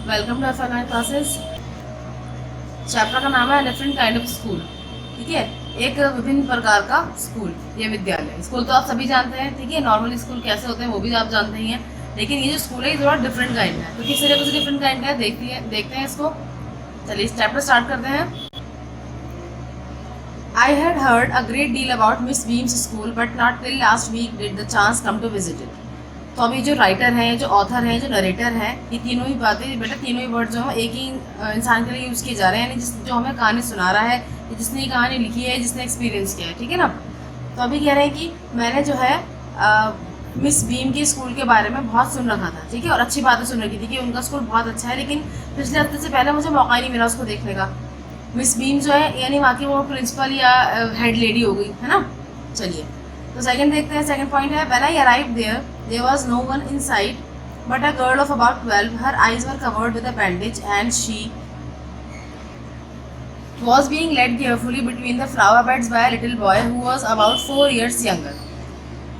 Welcome to online classes. Chapter का नाम है डिफरेंट काइंड ऑफ स्कूल। ठीक है, एक विभिन्न प्रकार का स्कूल या विद्यालय। स्कूल तो आप सभी जानते हैं, ठीक है, नॉर्मल स्कूल कैसे होते हैं वो भी आप जानते ही हैं, लेकिन ये जो स्कूल है ये थोड़ा डिफरेंट काइंड है। तो किस तरह से डिफरेंट काइंड का है देखते हैं इसको। चलिए इस चैप्टर स्टार्ट करते हैं। I had heard a great deal about Miss Beam's school, but not till last week did the chance come to visit it. तो अभी जो राइटर हैं, जो ऑथर हैं, जो नरेटर हैं, ये तीनों ही बातें बेटा, तीनों ही वर्ड जो है एक ही इंसान के लिए यूज़ किए जा रहे हैं, यानी जो हमें कहानी सुना रहा है, जिसने ये कहानी लिखी है, जिसने एक्सपीरियंस किया है, ठीक है ना। तो अभी कह रहे हैं कि मैंने जो है मिस बीम के स्कूल के बारे में बहुत सुन रखा था, ठीक है, और अच्छी बातें सुन रखी थी कि उनका स्कूल बहुत अच्छा है, लेकिन पिछले हफ्ते से पहले मुझे मौका ही नहीं मिला उसको देखने का। मिस बीम जो है यानी वहाँ की वो प्रिंसिपल या हेड लेडी हो गई है ना। चलिए तो सेकंड देखते हैं। सेकंड पॉइंट है, when I arrived there was no one inside but a girl of about 12. Her eyes were covered with a bandage and she was being led carefully between the flower beds by a little boy who was about 4 years younger.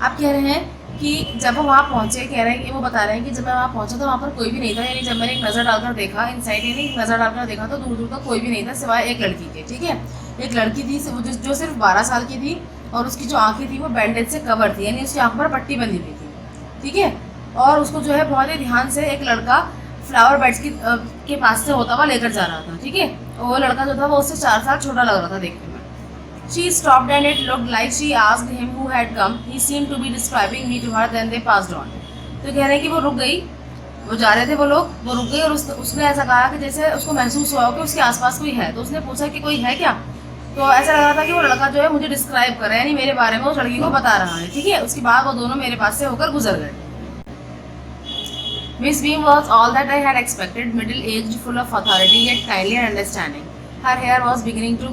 आप कह रहे हैं कि जब हम वहाँ पहुँचे, कह रहे हैं कि वो बता रहे हैं कि जब मैं वहाँ पहुँचा तो वहाँ पर कोई भी नहीं था, यानी जब मैंने एक नज़र डालकर देखा इनसाइड, यानी एक नज़र डालकर देखा तो दूर दूर तक कोई भी नहीं था सिवाय एक लड़की के। ठीक है, एक लड़की थी जो सिर्फ 12 साल की थी और उसकी जो आँखें थी वो बैंडेज से कवर थी, यानी उसकी आँख पर पट्टी बंधी हुई थी। ठीक है, और उसको जो है बहुत ही ध्यान से एक लड़का फ्लावर बेड्स के पास से होता हुआ लेकर जा रहा था। ठीक है, वो लड़का जो था वो उससे 4 साल छोटा लग रहा था देखने में। She stopped and it looked like she asked him who had come. He seemed to be describing me to her. Then they passed on. तो कह रहे हैं कि वो रुक गई, वो जा रहे थे वो लोग, वो रुक गई और उसने ऐसा कहा कि जैसे उसको महसूस हुआ कि उसके आसपास कोई है। तो उसने पूछा कि कोई है क्या, तो ऐसा लग रहा था कि वो लड़का जो है मुझे डिस्क्राइब कर रहा है, यानी मेरे बारे में उस लड़की को बता रहा है। ठीक है, उसके बाद वो दोनों मेरे पास से होकर गुजर गए। Miss Beam was all that I had expected, middle-aged, full of authority, yet kindly and understanding. Her hair was beginning to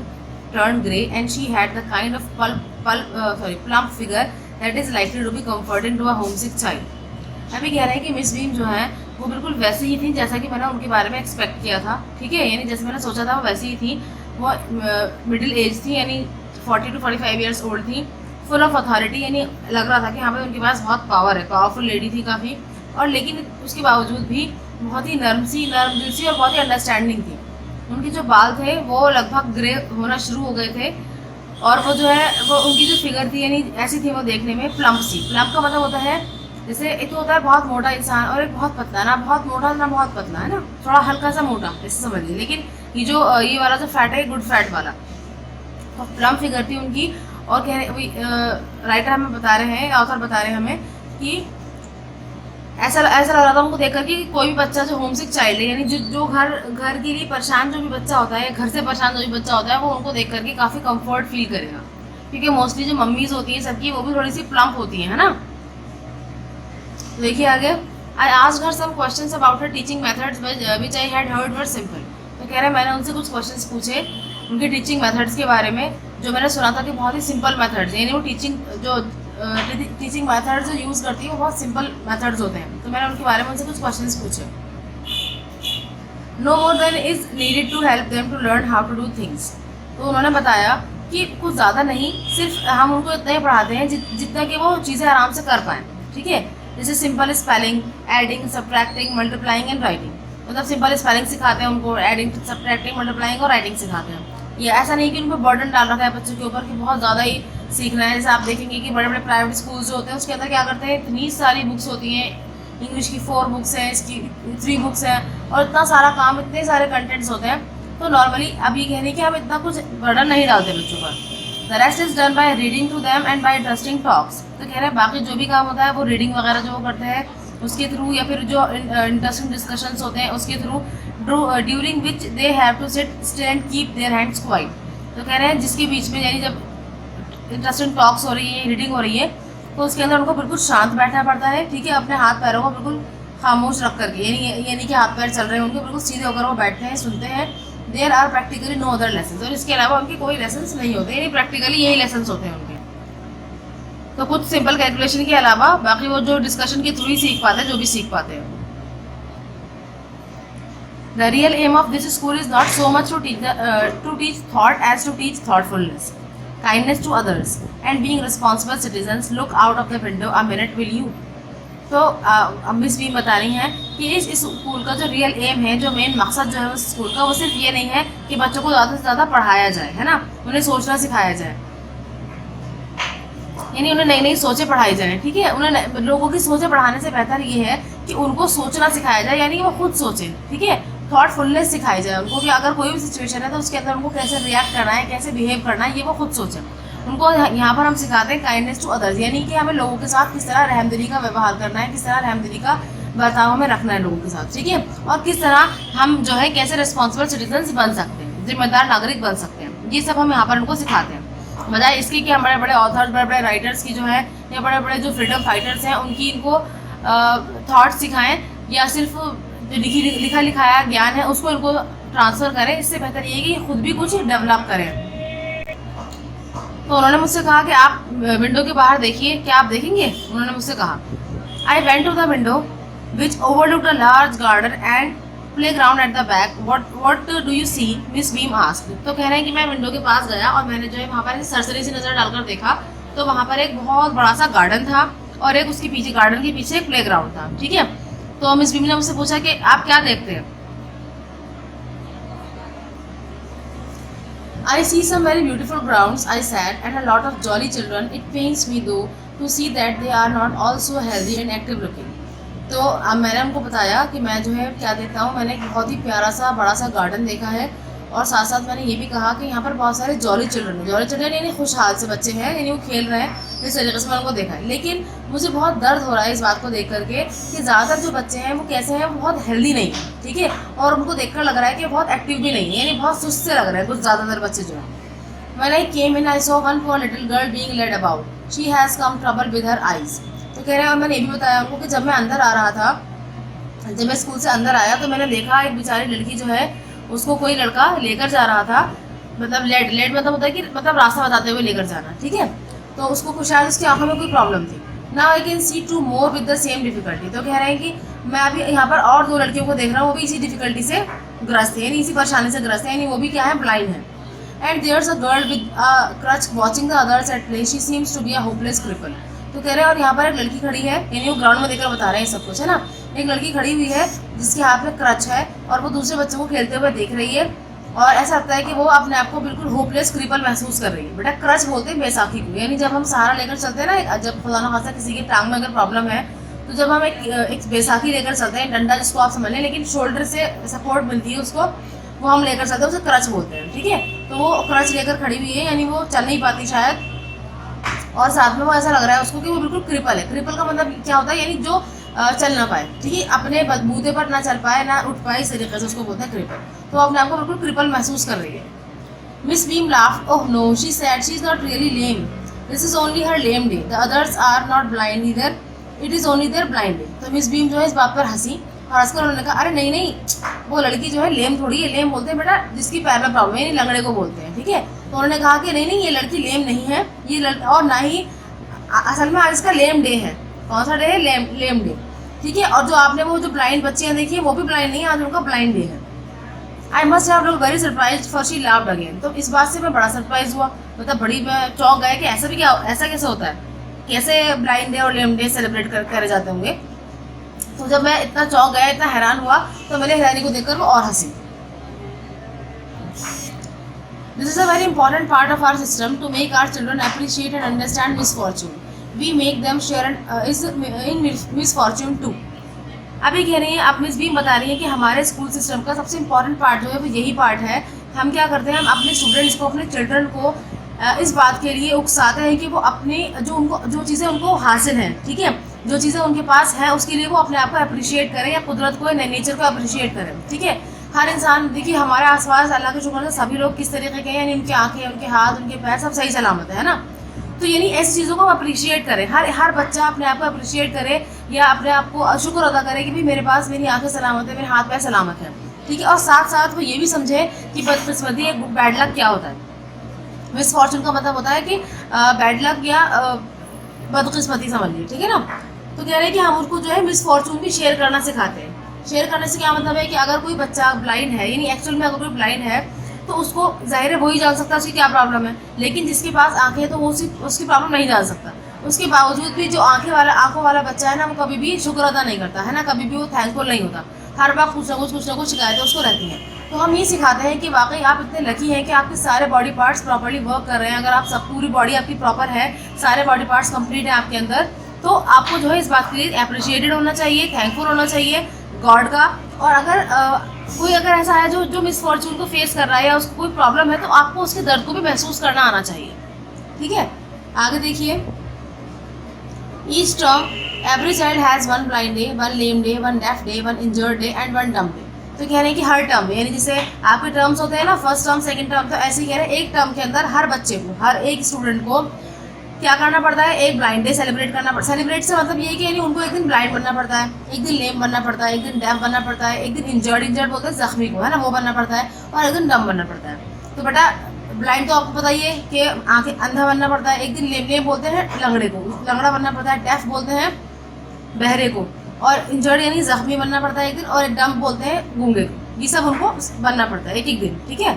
turn grey, and she had the kind of plump figure that is likely to be comforting to a homesick child. अभी कह रहे हैं कि miss Beam जो है वो बिल्कुल वैसी ही थी जैसा कि मैंने उनके बारे में एक्सपेक्ट किया था। ठीक है, यानी जैसे मैंने सोचा था वो वैसी ही थी। वो मिडिल एज थी, यानी 40 to 45 ईयर्स ओल्ड थी, फुल ऑफ अथॉरिटी, यानी लग रहा था कि हाँ भाई उनके पास बहुत पावर है, पावरफुल लेडी थी काफ़ी, और लेकिन उसके बावजूद भी बहुत ही नर्म दिल सी और बहुत ही अंडरस्टैंडिंग थी। उनके जो बाल थे वो लगभग ग्रे होना शुरू हो गए थे, और वो जो है वो उनकी जो फिगर थी यानी ऐसी थी वो देखने में प्लम्प सी। प्लम्प का मतलब होता है जैसे एक तो होता है बहुत मोटा इंसान और एक बहुत पतला, ना बहुत मोटा ना बहुत पतला, है ना, थोड़ा हल्का सा मोटा ऐसे समझ लीजिए। लेकिन ये वाला जो फैट है गुड फैट वाला, तो प्लम्प फिगर थी उनकी। और कह रहे राइटर हमें बता रहे हैं, ऑथर बता रहे हैं हमें कि ऐसा लग रहा था उनको देखकर कि कोई भी बच्चा जो होमसिक चाइल्ड है, यानी जो घर के लिए परेशान जो भी बच्चा होता है, घर से परेशान जो भी बच्चा होता है, वो उनको देख करके काफ़ी कंफर्ट फील करेगा, क्योंकि मोस्टली जो मम्मीज होती हैं सबकी वो भी थोड़ी सी प्लम्प होती हैं, है ना। तो देखिए आगे, I asked her some questions about her teaching methods which I had heard were simple. तो कह रहे हैं मैंने उनसे कुछ क्वेश्चंस पूछे उनके टीचिंग मेथड्स के बारे में, जो मैंने सुना था कि बहुत ही सिंपल मेथड्स, यानी वो टीचिंग मेथड्स जो यूज़ करती है वो बहुत सिंपल मेथड्स होते हैं। तो मैंने उनके बारे में उनसे कुछ क्वेश्चंस पूछे। No more than is needed to help them to learn how to do things. तो उन्होंने बताया कि कुछ ज़्यादा नहीं, सिर्फ हम उनको इतना ही पढ़ाते हैं जितना कि वो चीज़ें आराम से कर पाएँ। ठीक है, जैसे simple spelling, adding, subtracting, multiplying and writing. मतलब सिंपल स्पेलिंग सिखाते हैं उनको, एडिंग, सब्ट्रैक्टिंग, मल्टीप्लाइंग और राइटिंग सिखाते हैं। ये ऐसा नहीं कि उनको बर्डन डाल रखा है बच्चों के ऊपर कि बहुत ज़्यादा ही सीखना है। जैसे आप देखेंगे कि बड़े बड़े प्राइवेट स्कूल्स जो होते हैं उसके अंदर क्या करते हैं, इतनी सारी बुक्स होती हैं, इंग्लिश की 4 बुक्स हैं, इसकी 3 बुक्स हैं, और इतना सारा काम, इतने सारे कंटेंट्स होते हैं। तो नॉर्मली अब ये कह रहे हैं कि हम इतना कुछ बर्डन नहीं डालते बच्चों पर। The rest is done by reading to them and by interesting talks. तो कह रहे हैं बाकी जो भी काम होता है वो रीडिंग वगैरह जो वो करते हैं उसके थ्रू, या फिर जो इंटरेस्टिंग डिस्कशंस होते हैं उसके through, during which they have to sit stay and keep their hands quiet. तो कह रहे हैं जिसके बीच में यानी जब इंटरेस्टिंग टॉक्स हो रही है, रीडिंग हो रही है, तो उसके अंदर उनको बिल्कुल शांत बैठना पड़ता है। ठीक है, अपने हाथ पैरों को बिल्कुल खामोश रख करके, यानी कि हाथ पैर चल रहे हैं उनके, बिल्कुल सीधे होकर वो बैठते हैं, सुनते हैं। There are practically no other lesson, और इसके अलावा उनके कोई लेसन नहीं होते, यानी प्रैक्टिकली यही लेसन होते हैं उनके। तो कुछ सिंपल कैलकुलेशन के अलावा बाकी वो जो डिस्कशन के थ्रू ही सीख पाते हैं, जो भी सीख पाते हैं। The real aim of this school is not so much to teach thought as to teach thoughtfulness, kindness to others, and being responsible citizens. Look out of the window a minute, will you? तो Miss beam बता रही हैं कि इस school का जो real M है, जो मेन मकसद जो है उस स्कूल का, वो सिर्फ ये नहीं है कि बच्चों को ज़्यादा से ज़्यादा पढ़ाया जाए, है ना, उन्हें सोचना सिखाया जाए, यानी उन्हें नई नई सोचें पढ़ाई जाएँ, ठीक है। उन्हें लोगों की सोचें पढ़ाने से बेहतर ये है कि उनको सोचना सिखाया जाए, यानी कि वो खुद सोचें, ठीक है। थॉटफुलनेस सिखाई जाए उनको कि अगर कोई भी सिचुएशन है तो उसके अंदर उनको कैसे रिएक्ट करना है, कैसे बिहेव करना है, ये वो खुद सोचें। उनको यहाँ पर हम सिखाते हैं काइंडनेस टू अदर्स, यानी कि हमें लोगों के साथ किस तरह रहमदिली का व्यवहार करना है, किस तरह रहमदिली का बर्ताव हमें रखना है लोगों के साथ, ठीक है। और किस तरह हम जो है कैसे रिस्पॉन्सिबल सिटीजन्स बन सकते हैं, जिम्मेदार नागरिक बन सकते हैं, ये सब हम यहाँ पर उनको सिखाते हैं। बजाय इसके कि हम बड़े बड़े ऑथर्स, बड़े बड़े राइटर्स की जो है, या बड़े बड़े जो फ्रीडम फाइटर्स हैं उनकी इनको थॉट्स सिखाएं, या सिर्फ जो लिखा लिखाया ज्ञान है उसको इनको ट्रांसफ़र करें। इससे बेहतर ये है कि खुद भी कुछ डेवलप करें। तो उन्होंने मुझसे कहा कि आप विंडो के बाहर देखिए, क्या आप देखेंगे? उन्होंने मुझसे कहा। I went to the window which overlooked a large garden and playground at the back. What do you see? Miss Beam asked. तो कह रहे हैं कि मैं विंडो के पास गया और मैंने जो है वहाँ पर सरसरी से नज़र डालकर देखा, तो वहाँ पर एक बहुत बड़ा सा गार्डन था और एक उसके पीछे, गार्डन के पीछे एक प्लेग्राउंड था, ठीक है। तो मिस बीम ने मुझसे पूछा कि आप क्या देखते हैं? I see some very beautiful grounds, I said, and a lot of jolly children. It pains me though to see that they are not all so healthy and active looking. तो अब मैंने उनको बताया कि मैं जो है क्या देखता हूँ, मैंने एक बहुत ही प्यारा सा बड़ा सा गार्डन देखा है, और साथ साथ मैंने ये भी कहा कि यहाँ पर बहुत सारे जॉली चिल्ड्रन हैं। जॉली चिल्ड्रन यानी खुशहाल से बच्चे हैं, यानी वो खेल रहे हैं, इस तरीके से मैंने उनको देखा है। लेकिन मुझे बहुत दर्द हो रहा है इस बात को देख करके कि ज़्यादातर जो बच्चे हैं वो कैसे हैं, वो बहुत हेल्दी नहीं है, ठीक है, और उनको देखकर लग रहा है कि बहुत एक्टिव भी नहीं है, यानी बहुत सुस्त से लग रहे हैं कुछ ज़्यादातर बच्चे जो हैं। When I came in, I saw one poor little girl being led about. She has come trouble with her eyes. तो कह रहे हैं, और मैंने ये भी बताया उनको कि जब मैं अंदर आ रहा था, जब मैं स्कूल से अंदर आया तो मैंने देखा एक बेचारी लड़की जो है उसको कोई लड़का लेकर जा रहा था, मतलब लेड मतलब होता है कि मतलब रास्ता बताते हुए लेकर जाना, ठीक है। तो उसको शायद उसकी आंखों में कोई प्रॉब्लम थी। Now I can see two more with the same difficulty. तो कह रहे हैं कि मैं अभी यहाँ पर और दो लड़कियों को देख रहा हूँ, वो भी इसी डिफिकल्टी से ग्रस्त है, यानी इसी परेशानी से ग्रस्त है, यानी वो भी क्या है, ब्लाइंड है। And there's a girl with a crutch watching the others at play. She seems to be a hopeless cripple. तो कह रहे हैं और यहाँ पर एक लड़की खड़ी है, यानी वो ग्राउंड में देखकर बता रहे हैं सब कुछ, है ना। एक लड़की खड़ी हुई है जिसके हाथ में क्रच है और वो दूसरे बच्चों को खेलते हुए देख रही है, और ऐसा लगता है कि वो अपने आप को बिल्कुल होपलेस क्रिपल महसूस कर रही है। बेटा क्रच बोलते हैं बैसाखी को, यानी जब हम सहारा लेकर चलते हैं ना, जब खुदा न खास्ता किसी की टांग में अगर प्रॉब्लम है तो जब हम एक बैसाखी लेकर चलते हैं, डंडा जिसको आप समझ लें, लेकिन शोल्डर से सपोर्ट मिलती है उसको, वो हम लेकर चलते हैं, उसे क्रच बोलते हैं, ठीक है। तो वो क्रच लेकर खड़ी हुई है, यानी वो चल नहीं पाती शायद, और साथ में वो ऐसा लग रहा है उसको कि वो बिल्कुल क्रिपल है। क्रिपल का मतलब क्या होता है, यानी जो चल ना पाए, ठीक है, अपने बूते पर ना चल पाए, ना उठ पाए, इस तरीके से उसको बोलते हैं क्रिपल। तो अपने आप को बिल्कुल क्रिपल महसूस कर रही है। Miss Beam laughed, oh no, she said, she is not really lame, this is only her lame day, the others are not blind either, it is only their blind day. तो Miss Beam जो है इस बात पर हंसी, और हंसकर उन्होंने कहा, अरे नहीं नहीं, वो लड़की जो है लेम थोड़ी है, लेम बोलते हैं बेटा जिसकी पैर में प्रॉब्लम है, यानी लंगड़े को बोलते हैं, ठीक है। तो उन्होंने कहा कि नहीं नहीं, ये लड़की लेम नहीं है, ये और ना ही असल में आज इसका लेम डे है। कौन सा डे है? लेम डे, ठीक है। और जो आपने वो जो ब्लाइंड बच्चियाँ देखी है वो भी ब्लाइंड नहीं है, आज उनका ब्लाइंड डे है। I must have looked very surprised for she laughed again. तो इस बात से मैं बड़ा सरप्राइज हुआ, मतलब बड़ी चौंक गए कि ऐसा भी क्या, ऐसा कैसे होता है, कैसे ब्लाइंड डे और लेम डे सेलिब्रेट करे जाते होंगे। तो जब मैं इतना चौंक गया, इतना हैरान हुआ, तो मेरे हैरानी को देखकर वो और हंसी। This is a very important part of our system to make our children appreciate and understand misfortune. We make them share in misfortune too. अभी कह रही हैं, अब मिस बीम बता रही हैं कि हमारे स्कूल सिस्टम का सबसे इम्पॉर्टेंट पार्ट जो है वो यही पार्ट है। हम क्या करते हैं, हम अपने स्टूडेंट्स को, अपने चिल्ड्रन को इस बात के लिए उकसाते हैं कि वो अपने जो चीज़ें उनको हासिल हैं, ठीक है, जो चीज़ें उनके पास हैं, उसके लिए वो अपने आप को अप्रिशिएट करें, या कुदरत को, नेचर को अप्रिशिएट करें, ठीक है। हर इंसान, देखिए हमारे आसपास अल्लाह के शुक्र से सभी लोग किस तरीके के हैं, यानी उनकी आंखें, उनके हाथ, उनके पैर सब सही सलामत है ना। तो यानी ऐसी चीज़ों को अप्रिशिएट करें, हर बच्चा अपने आप को अप्रिशिएट करे, या अपने आप को शुक्र अदा करे कि भी मेरे पास मेरी आंखें सलामत है, मेरे हाथ पैर सलामत है, ठीक है। और साथ साथ वो ये भी समझे कि बदकिस्मती, एक बैड लक क्या होता है। मिसफॉर्चून का मतलब होता है कि बैड लक या बदकिस्मती समझ लीजिए, ठीक है ना। तो कह रहे हैं कि हम उनको जो है मिसफॉर्चून भी शेयर करना सिखाते हैं। शेयर करने से क्या मतलब है कि अगर कोई बच्चा ब्लाइंड है, यानी एक्चुअल में अगर कोई ब्लाइंड है तो उसको जाहिर है वही जान सकता है उसकी क्या प्रॉब्लम है, लेकिन जिसके पास आंखें हैं तो वो उसकी प्रॉब्लम नहीं जान सकता। उसके बावजूद भी जो आंखों वाला बच्चा है ना, वो कभी भी शुक्र अदा नहीं करता है ना, कभी भी वो थैंकफुल नहीं होता, हर बार कुछ ना कुछ शिकायतें उसको रहती हैं। तो हम ये सिखाते हैं कि वाकई आप इतने लकी हैं कि आपके सारे बॉडी पार्ट्स प्रॉपर्ली वर्क कर रहे हैं। अगर आप सब पूरी बॉडी आपकी प्रॉपर है, सारे बॉडी पार्ट्स कंप्लीट है आपके अंदर, तो आपको जो है इस बात के लिए अप्रिशिएटेड होना चाहिए, थैंकफुल होना चाहिए गॉड का। और अगर कोई अगर ऐसा है जो मिसफॉर्चून को फेस कर रहा है या उसको कोई प्रॉब्लम है, तो आपको उसके दर्द को भी महसूस करना आना चाहिए। ठीक है, आगे देखिए। Each term, every child has one blind day, one lame day, one deaf day, one injured day and one dumb day. तो कह रहे हैं कि हर टर्म में, यानी जैसे आपके टर्म्स होते हैं ना, फर्स्ट टर्म सेकंड टर्म, तो ऐसे ही कह रहे हैं एक टर्म के अंदर हर बच्चे को, हर एक स्टूडेंट को क्या करना पड़ता है, एक ब्लाइंड डे सेलिब्रेट करना पड़ता है। सेलिब्रेट से मतलब ये है कि यानी उनको एक दिन ब्लाइंड बनना पड़ता है, एक दिन लेम बनना पड़ता है, एक दिन डेफ बनना पड़ता है, एक दिन इंजर्ड बोलते हैं जख्मी को, है ना, वो बनना पड़ता है, और एक दिन डम बनना पड़ता है। तो बेटा ब्लाइंड तो आपको पता ही है कि आंखें अंधा बनना पड़ता है, एक दिन लेम बोलते हैं लंगड़े को, लंगड़ा बनना पड़ता है, डेफ बोलते हैं बहरे को, और इंजर्ड यानी जख्मी बनना पड़ता है एक दिन, और डम बोलते हैं गूंगे को। ये सब उनको बनना पड़ता है एक एक दिन। ठीक है।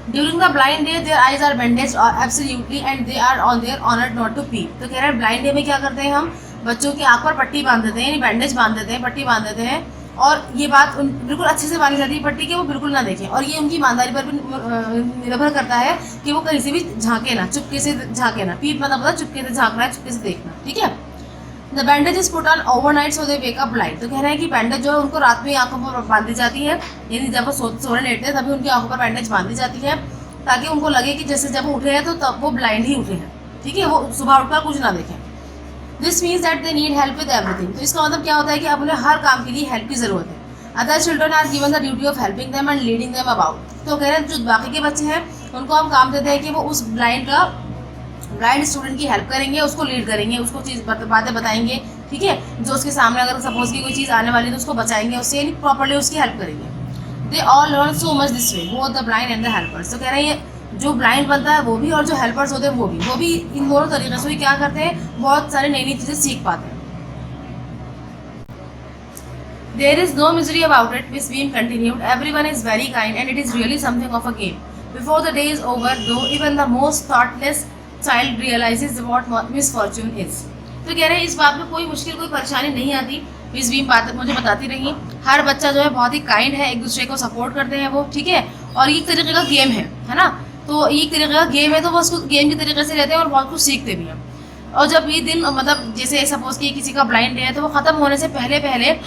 During the blind day their eyes are bandage और absolutely and they are on their honour not to peep. तो कह रहे हैं ब्लाइंड डे में क्या करते हैं हम, बच्चों की आंख पर पट्टी बांध देते हैं, यानी बैंडेज बांध देते हैं, पट्टी बांध देते हैं, और ये बात बिल्कुल अच्छे से बांधी जाती है पट्टी के, वो बिल्कुल ना देखें। और ये उनकी ईमानदारी पर भी निर्भर करता है कि वो कहीं से भी झांके ना, चुपके से झांके ना। पीप मतलब पता चुपके से झांकना है, चुपके से देखना। ठीक है। The bandage is put on overnight so they wake up blind. तो कह रहे हैं कि बैंडेज जो है उनको रात में आंखों पर बांधी जाती है, यानी जब वो सोने लेटते हैं तभी उनकी आंखों पर बैंडेज बांधी जाती है, ताकि उनको लगे कि जैसे जब वो उठे हैं तो तब वो ब्लाइंड ही उठे हैं। ठीक है, वो सुबह उठकर कुछ ना देखें। This means that they need help with everything. तो इसका मतलब क्या होता है कि अब उन्हें हर काम के लिए हेल्प की जरूरत है। Other children are given the duty of helping them and leading them about. तो कह रहे हैं जो बाकी के बच्चे हैं उनको हम काम देते हैं कि वो उस ब्लाइंड स्टूडेंट की हेल्प करेंगे, उसको लीड करेंगे, उसको बातें बताएंगे। ठीक है, जो उसके सामने अगर सपोज की कोई चीज़ आने वाली है तो उसको बचाएंगे, उससे प्रॉपर्ली उसकी हेल्प करेंगे। They all learn so much this way, both the blind and the helpers. तो कह रहे हैं जो ब्लाइंड बनता है वो भी, और जो हेल्पर्स होते हैं वो भी इन दोनों तरीके से क्या करते हैं, बहुत सारी नई नई चीज़ें सीख पाते हैं। There is no misery about it, Miss Beam continued. Everyone is very kind and it is really something of a game. Before the day is over, though, even the most thoughtless child realizes what misfortune is. तो कह रहे हैं इस बात में कोई मुश्किल, कोई परेशानी नहीं आती। मिस बीम बात मुझे बताती रही, हर बच्चा जो है बहुत ही काइंड है, एक दूसरे को सपोर्ट करते हैं वो। ठीक है, और ये एक तरीके का गेम है ना, तो ये एक तरीके का गेम है, तो वो उसको गेम के तरीके से रहते हैं और बहुत कुछ सीखते भी हैं। और जब ये दिन मतलब जैसे सपोज कि किसी का ब्लाइंड डे है, तो वो ख़त्म होने से पहले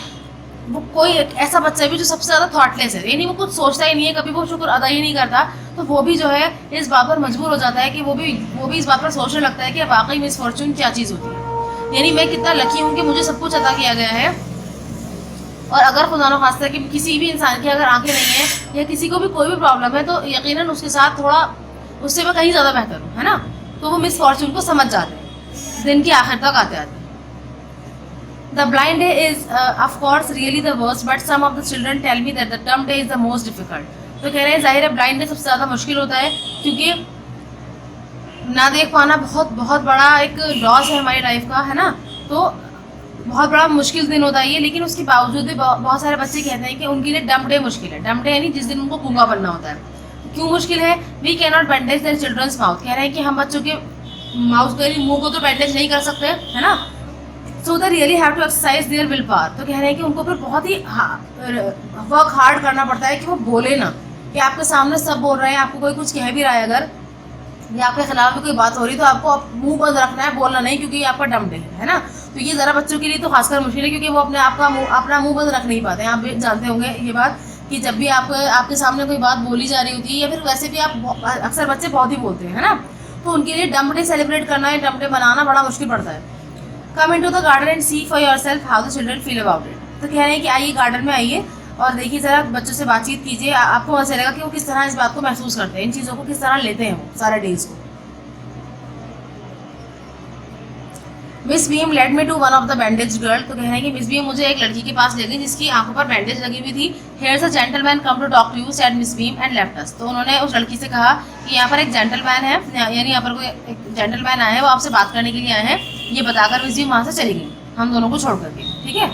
वो कोई ऐसा बच्चा भी जो सबसे ज़्यादा थॉटलेस है, यानी वो कुछ सोचता ही नहीं है, कभी वो शुक्र अदा ही नहीं करता, तो वो भी जो है इस बात पर मजबूर हो जाता है कि वो भी इस बात पर सोचने लगता है कि वाकई मिसफॉर्चून क्या चीज़ होती है, यानी मैं कितना लकी हूँ कि मुझे सब कुछ अदा किया गया है। और अगर खुदा न खास्ता कि किसी भी इंसान की अगर आंखें नहीं है या किसी को भी कोई भी प्रॉब्लम है, तो यकीनन उसके साथ थोड़ा उससे मैं कहीं ज़्यादा बेहतर हूँ, है ना, तो वो मिसफॉर्चून को समझ जाते हैं दिन की आखिर तक आते आते। The blind day is of course really the worst, but some of the children tell me that the dumb day is the most difficult. तो कह रहे हैं जाहिर है ब्लाइंड डे सबसे ज़्यादा मुश्किल होता है, क्योंकि ना देख पाना बहुत बड़ा एक लॉस है हमारी लाइफ का, है ना, तो बहुत बड़ा मुश्किल दिन होता है ये। लेकिन उसके बावजूद भी बहुत सारे बच्चे कहते हैं कि उनके लिए डम डे मुश्किल है। डम डे यानी जिस दिन उनको गूंगा बनना होता है। क्यों मुश्किल है? We can not bandage their children's mouth. कह रहे हैं कि हम बच्चों के माउथ को, मुंह को तो बैंडेज नहीं कर सकते, है ना, so they really have to exercise their will power. तो कह रहे हैं कि उनको फिर बहुत ही वर्क हार्ड करना पड़ता है कि वो बोले ना, कि आपके सामने सब बोल रहे हैं, आपको कोई कुछ कह भी रहा है अगर, या आपके खिलाफ में कोई बात हो रही, तो आपको मुंह बंद रखना है, बोलना नहीं, क्योंकि ये आपका डम डे है ना। तो ये ज़रा बच्चों के लिए तो खासकर मुश्किल है, क्योंकि वो अपना मुंह बंद रख नहीं पाते हैं। आप भी जानते होंगे ये बात कि जब भी आपके सामने कोई बात बोली जा रही होती है, या फिर वैसे भी आप अक्सर बच्चे बहुत ही बोलते हैं, है ना, तो उनके लिए डम डे सेलिब्रेट करना है, डम डे बनाना बड़ा मुश्किल पड़ता है। Come into the garden and see for yourself how the children feel about it. तो कह रहे हैं कि आइए गार्डन में आइए और देखिए ज़रा, बच्चों से बातचीत कीजिए, आपको पता चलेगा कि वो किस तरह इस बात को महसूस करते हैं, इन चीज़ों को किस तरह लेते हैं वो सारे डेज को। Miss Beam led me to one of the bandage girl. तो कह रहे हैं कि मिस बीम मुझे एक लड़की के पास ले गई जिसकी आंखों पर बैंडेज लगी हुई थी। Here's a gentleman come to talk to you said Miss Beam and left us. तो उन्होंने उस लड़की से कहा कि यहाँ पर एक जेंटलमैन है, यानी यहाँ पर कोई एक जेंटलमैन आए हैं, वो आपसे बात करने के लिए आए हैं, ये बताकर मिस बीम वहाँ से चली गई, हम दोनों को छोड़ करके। ठीक है।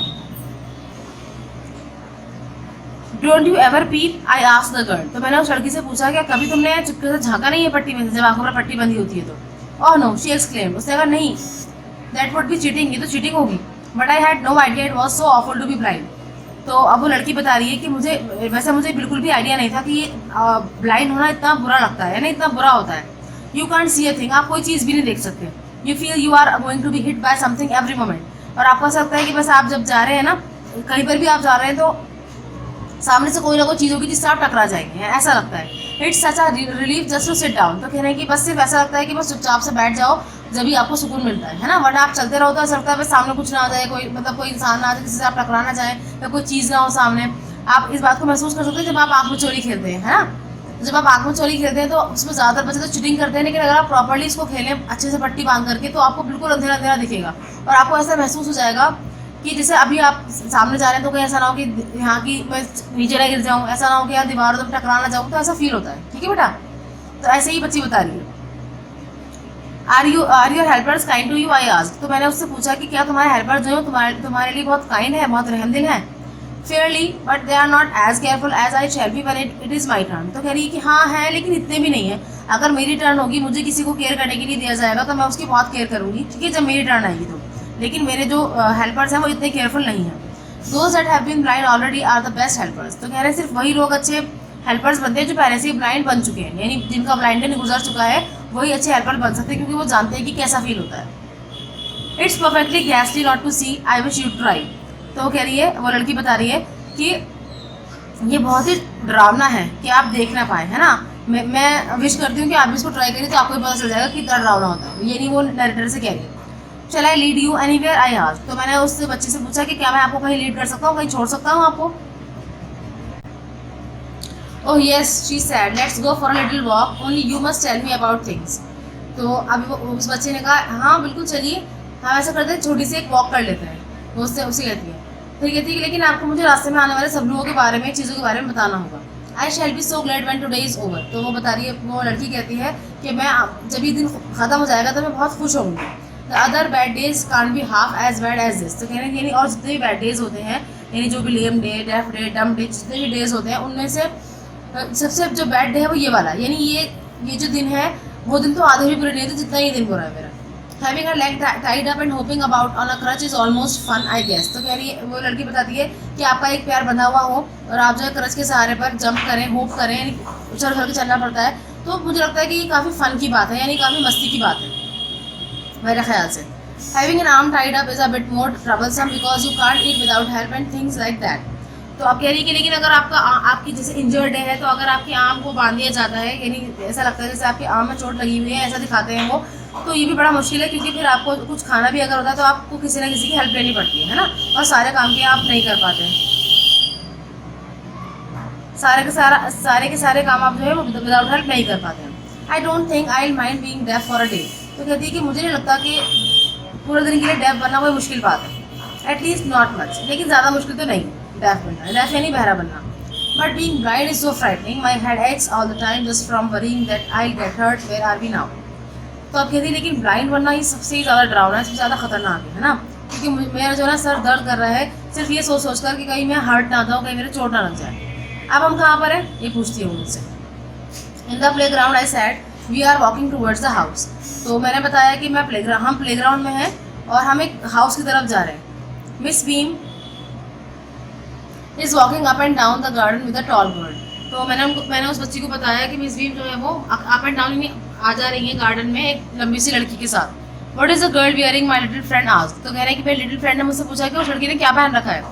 Don't you ever peep, I asked the girl. तो मैंने उस लड़की से पूछा कि कभी तुमने चुपके से झांका नहीं है पट्टी में से, जब आंखों पर पट्टी बंधी होती है तो। ओह नो, शी एक्सक्लेम्ड, उसने कहा नहीं, दैट वुड बी चीटिंग, ये तो चीटिंग होगी, but I had no idea it was so awful to be blind. तो अब वो लड़की बता रही है कि मुझे बिल्कुल भी आइडिया नहीं था कि ये ब्लाइंड होना इतना बुरा लगता है, यानी इतना बुरा होता है। You can't see a thing, आप कोई चीज़ भी नहीं देख सकते। You feel you are going to be hit by something every moment, और आपको ऐसा लगता है कि बस आप जब जा रहे हैं ना, कहीं पर भी आप जा रहे हैं तो सामने से कोई ना कोई चीज़ होगी जिससे आप टकरा जाएंगे, ऐसा लगता है। It's such a relief just to sit down, तो कहने की बस सिर्फ ऐसा लगता है कि बस चुपचाप से बैठ जाओ, जब भी आपको सुकून मिलता है ना। वरना आप चलते रहो तो ऐसा लगता है बस सामने कुछ ना आ जाए, कोई मतलब कोई इंसान ना आ जाए किसी से आप टकरा ना जाए, या कोई चीज़ ना हो सामने। आप इस बात को महसूस कर सकते हैं जब आप आँख में चोरी खेलते हैं, है ना। जब आप आँख में चोरी खेलते हैं तो उसमें ज़्यादातर बच्चे तो चीटिंग करते हैं, लेकिन अगर आप प्रॉपर्ली इसको खेलें अच्छे से पट्टी बांध करके, तो आपको बिल्कुल अंधेरा अंधेरा दिखेगा, और आपको ऐसा महसूस हो जाएगा कि जैसे अभी आप सामने जा रहे हैं तो कहीं ऐसा ना हो कि यहाँ की मैं नीचे ना गिर जाऊँ, ऐसा ना हो कि यहाँ दीवारों पर टकरा ना जाऊँ, तो ऐसा फील होता है। ठीक है बेटा, तो ऐसे ही बच्ची बता रही है। Are your helpers kind to you, I asked, तो मैंने उससे पूछा कि क्या तुम्हारे हेल्पर जो है तुम्हारे लिए बहुत काइंड है, बहुत रहमदिल है। Fairly, but they are not as careful as I shall be when it is my turn, तो कह रही है कि हाँ है, लेकिन इतने भी नहीं है। अगर मेरी टर्न होगी, मुझे किसी को केयर करने के लिए दिया जाएगा, तो मैं उसकी बहुत केयर करूँगी, ठीक है, जब मेरी टर्न आएगी तो। लेकिन मेरे जो हेल्पर्स हैं वो इतने केयरफुल नहीं हैं। Those that have been blind already are the best helpers, तो कह रहे हैं सिर्फ वही लोग अच्छे हेल्पर्स बनते हैं जो पहले से ही ब्लाइंड बन चुके हैं, यानी जिनका ब्लाइंडनेस गुजर चुका है, वही अच्छे हेल्पर बन सकते हैं, क्योंकि वो जानते हैं कि कैसा फील होता है। इट्स परफेक्टली गैसली not to see, I wish you try, तो वो कह रही है, वो लड़की बता रही है कि ये बहुत ही डरावना है कि आप देख ना पाए, है ना। मैं विश करती हूँ कि आप इसको ट्राई करिए, तो आपको पता चल जाएगा कि इतना डरावना होता है, ये नहीं वो नरेटर से कह रही है। Shall I lead you anywhere, I asked, तो मैंने उससे बच्चे से पूछा कि क्या मैं आपको कहीं लीड कर सकता हूँ, कहीं छोड़ सकता हूँ आपको। Oh yes, she said, let's go for a little walk, only you must tell me about things, तो अभी उस बच्चे ने कहा हाँ बिल्कुल चलिए, हम ऐसा करते हैं, छोटी सी एक वॉक कर लेते हैं। वो उससे उसे कहती है, तो कहती है कि लेकिन आपको मुझे रास्ते में आने वाले सब लोगों के बारे में, चीज़ों के बारे में बताना होगा। I shall be so glad when today is over, तो वो बता रही है, वो लड़की कहती है कि मैं जब ये दिन ख़त्म हो जाएगा तो मैं बहुत खुश होंगी। The other bad days can't be half as bad as this, तो कहने यानी और जितने भी बैड डेज होते हैं, यानी जो भी लेम डे, डेफ डे, डम डे, जितने भी डेज होते हैं, उनमें से सबसे जो बैड डे है वो ये वाला, यानी ये जो दिन है, वो दिन तो आधे भी बुरे नहीं होते जितना ये दिन बुरा है मेरा। Having her leg tied up and hopping about on a crutch is almost fun, I guess, तो कह रही है, वो लड़की बताती है कि आपका एक पैर बंधा हुआ हो और आप जो है क्रच के सहारे पर जंप करें, होप करें, यानी उछल उछल के चलना पड़ता है, तो मुझे लगता है कि ये काफ़ी फन की बात है, यानी काफ़ी मस्ती की बात है मेरे ख्याल से। Having an arm tied up is a bit more troublesome because you can't eat without help and things like that, तो आप कह रही है कि लेकिन अगर आपकी जैसे इंजर्ड है, तो अगर आपकी आर्म को बांध दिया जाता है, यानी ऐसा लगता है जैसे आपकी आर्म में चोट लगी हुई है, ऐसा दिखाते हैं वो, तो ये भी बड़ा मुश्किल है, क्योंकि फिर आपको कुछ खाना भी अगर होता है तो आपको किसी ना किसी की हेल्प लेनी पड़ती है ना, और सारे काम के आप नहीं कर पाते हैं, सारे के सारे काम आप जो है वो विदाउट हेल्प नहीं कर पाते हैं। I don't think I will mind being deaf for a day, तो कहती है कि मुझे नहीं लगता कि पूरे दिन के लिए डेफ बनना कोई मुश्किल बात है, एटलीस्ट नॉट मच, लेकिन ज़्यादा मुश्किल तो नहीं डेफ बनना, डेफ यानी बहरा बनना। But being blind is so frightening, my head aches all the time just from worrying that I get hurt, where are we now, तो आप कहती है लेकिन ब्लाइंड बनना ही सबसे ज़्यादा डरावना है, सबसे ज़्यादा खतरनाक है ना, क्योंकि मेरा जो है ना सर दर्द कर रहा है सिर्फ ये सोच कर कि कहीं मैं हर्ट ना जाऊँ, कहीं मेरे चोट ना लग जाए। अब हम कहाँ पर हैं ये पूछती हूँ मुझसे। In the playground I said we are walking towards the house, तो मैंने बताया कि हम प्ले ग्राउंड में हैं और हम एक हाउस की तरफ जा रहे हैं। Miss beam is walking up and down the garden with a tall girl, तो मैंने उस बच्ची को बताया कि मिस बीम जो है वो अप एंड डाउन आ जा रही है गार्डन में एक लंबी सी लड़की के साथ। What is the girl wearing, my little friend asked, तो कह रहे हैं कि मेरी लिटिल फ्रेंड ने मुझसे पूछा कि उस लड़की ने क्या पहन रखा है।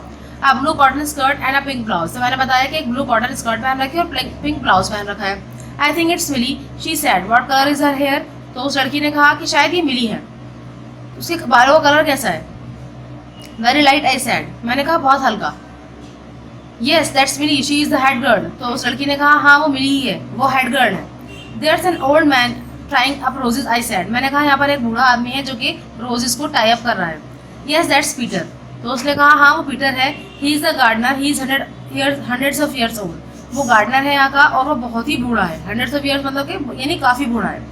A blue cotton skirt and a pink blouse, तो मैंने बताया कि एक ब्लू कॉटन स्कर्ट पहन रखी है और पिंक ब्लाउज पहन रखा है। I think it's Millie, she said, what colour is her hair, तो उस लड़की ने कहा कि शायद ये मिली है, उसके बालों का कलर कैसा है। वेरी लाइट, आई सैड, मैंने कहा बहुत हल्का। Yes that's Millie, she is the head girl, तो उस लड़की ने कहा हाँ वो मिली ही है, वो हेड गर्ल है। There's an old man trying up roses, I said, मैंने कहा यहाँ पर एक बूढ़ा आदमी है जो कि रोजेज को टाई अप कर रहा है। येस दैट्स पीटर, तो उसने कहा हाँ वो पीटर है, he is the gardener, he is hundreds of years old, वो गार्डनर है यहाँ का और वो बहुत ही बूढ़ा है, हंड्रेड्स ऑफ ईयर्स मतलब कि यानी काफ़ी बूढ़ा है।